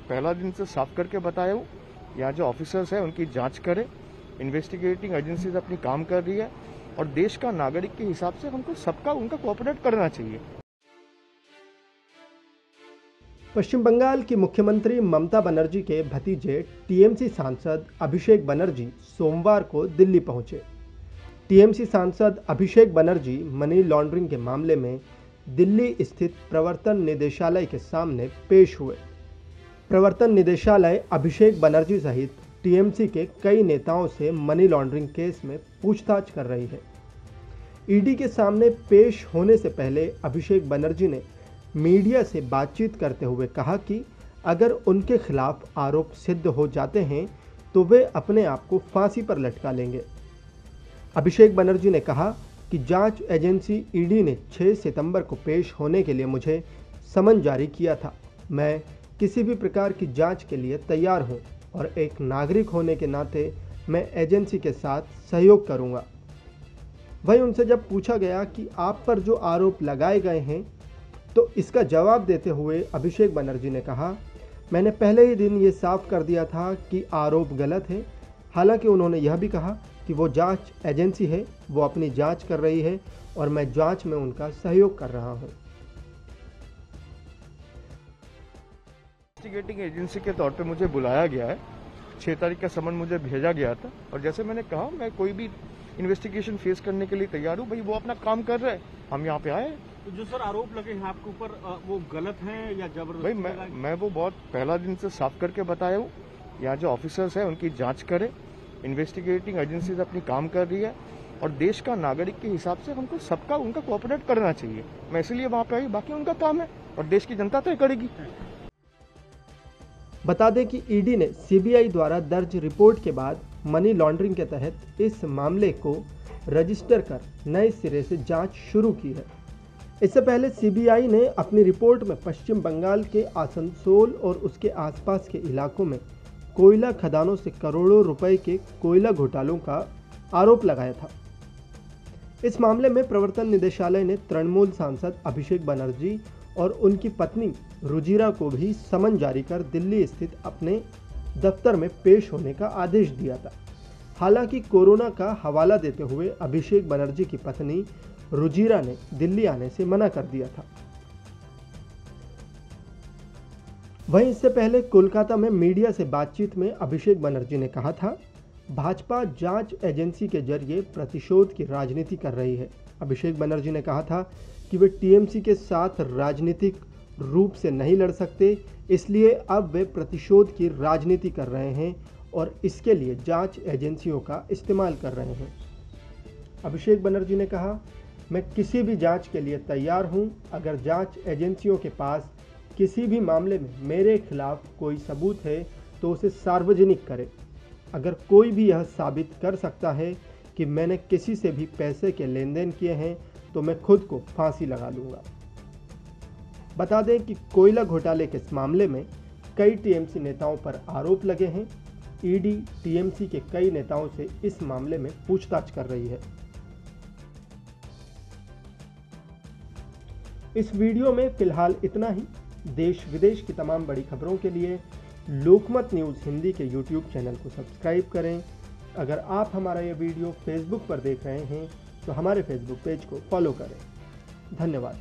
पहला दिन से साफ करके बताया हूँ, यहाँ जो ऑफिसर्स हैं उनकी जांच करें। इन्वेस्टिगेटिंग एजेंसीज अपनी काम कर रही है और देश का नागरिक के हिसाब से हमको सबका उनका कोऑपरेट करना चाहिए। पश्चिम बंगाल की मुख्यमंत्री ममता बनर्जी के भतीजे टीएमसी सांसद अभिषेक बनर्जी सोमवार को दिल्ली पहुंचे। टीएमसी सांसद अभिषेक बनर्जी मनी लॉन्ड्रिंग के मामले में दिल्ली स्थित प्रवर्तन निदेशालय के सामने पेश हुए। प्रवर्तन निदेशालय अभिषेक बनर्जी सहित टीएमसी के कई नेताओं से मनी लॉन्ड्रिंग केस में पूछताछ कर रही है। ईडी के सामने पेश होने से पहले अभिषेक बनर्जी ने मीडिया से बातचीत करते हुए कहा कि अगर उनके खिलाफ आरोप सिद्ध हो जाते हैं तो वे अपने आप को फांसी पर लटका लेंगे। अभिषेक बनर्जी ने कहा कि जांच एजेंसी ईडी ने 6 सितंबर को पेश होने के लिए मुझे समन जारी किया था। मैं किसी भी प्रकार की जांच के लिए तैयार हूं और एक नागरिक होने के नाते मैं एजेंसी के साथ सहयोग करूंगा। वहीं उनसे जब पूछा गया कि आप पर जो आरोप लगाए गए हैं तो इसका जवाब देते हुए अभिषेक बनर्जी ने कहा, मैंने पहले ही दिन ये साफ कर दिया था कि आरोप गलत है। हालांकि उन्होंने यह भी कहा कि वो जांच एजेंसी है, वो अपनी जांच कर रही है और मैं जांच में उनका सहयोग कर रहा हूं। इन्वेस्टिगेटिंग एजेंसी के तौर पे मुझे बुलाया गया है। 6 तारीख का समन मुझे भेजा गया था और जैसे मैंने कहा मैं कोई भी इन्वेस्टिगेशन फेस करने के लिए तैयार हूँ। भाई वो अपना काम कर रहे हैं, हम यहाँ पे आए। तो जो सर आरोप लगे हैं आपके ऊपर वो गलत हैं या जबरदस्ती? भाई मैं वो बहुत पहला दिन से साफ करके बताया हूँ, यहाँ जो ऑफिसर्स हैं उनकी जांच करें। इन्वेस्टिगेटिंग एजेंसीज अपनी काम कर रही है और देश का नागरिक के हिसाब से हमको सबका उनका कोऑपरेट करना चाहिए। मैं इसलिए वहाँ पे आई, बाकी उनका काम है और देश की जनता तय करेगी। बता दें कि ईडी ने सीबीआई द्वारा दर्ज रिपोर्ट के बाद मनी लॉन्ड्रिंग के तहत इस मामले को रजिस्टर कर नए सिरे से जांच शुरू की है। इससे पहले सीबीआई ने अपनी रिपोर्ट में पश्चिम बंगाल के आसनसोल और उसके आसपास के इलाकों में कोयला खदानों से करोड़ों रुपए के कोयला घोटालों का आरोप लगाया था। इस मामले में प्रवर्तन निदेशालय ने तृणमूल सांसद अभिषेक बनर्जी और उनकी पत्नी रुजिरा को भी समन जारी कर दिल्ली स्थित अपने दफ्तर में पेश होने का आदेश दिया था। हालांकि कोरोना का हवाला देते हुए अभिषेक बनर्जी की पत्नी रुजिरा ने दिल्ली आने से मना कर दिया था। वहीं इससे पहले कोलकाता में मीडिया से बातचीत में अभिषेक बनर्जी ने कहा था, भाजपा जांच एजेंसी के जरिए प्रतिशोध की राजनीति कर रही है। अभिषेक बनर्जी ने कहा था कि वे टीएमसी के साथ राजनीतिक रूप से नहीं लड़ सकते, इसलिए अब वे प्रतिशोध की राजनीति कर रहे हैं और इसके लिए जांच एजेंसियों का इस्तेमाल कर रहे हैं। अभिषेक बनर्जी ने कहा, मैं किसी भी जांच के लिए तैयार हूं। अगर जांच एजेंसियों के पास किसी भी मामले में मेरे खिलाफ कोई सबूत है तो उसे सार्वजनिक करें। अगर कोई भी यह साबित कर सकता है कि मैंने किसी से भी पैसे के लेन देन किए हैं तो मैं खुद को फांसी लगा लूंगा। बता दें कि कोयला घोटाले के इस मामले में कई टीएमसी नेताओं पर आरोप लगे हैं। ईडी टीएमसी के कई नेताओं से इस मामले में पूछताछ कर रही है। इस वीडियो में फिलहाल इतना ही। देश विदेश की तमाम बड़ी खबरों के लिए लोकमत न्यूज़ हिंदी के YouTube चैनल को सब्सक्राइब करें। अगर आप हमारा ये वीडियो फेसबुक पर देख रहे हैं तो हमारे फेसबुक पेज को फॉलो करें। धन्यवाद।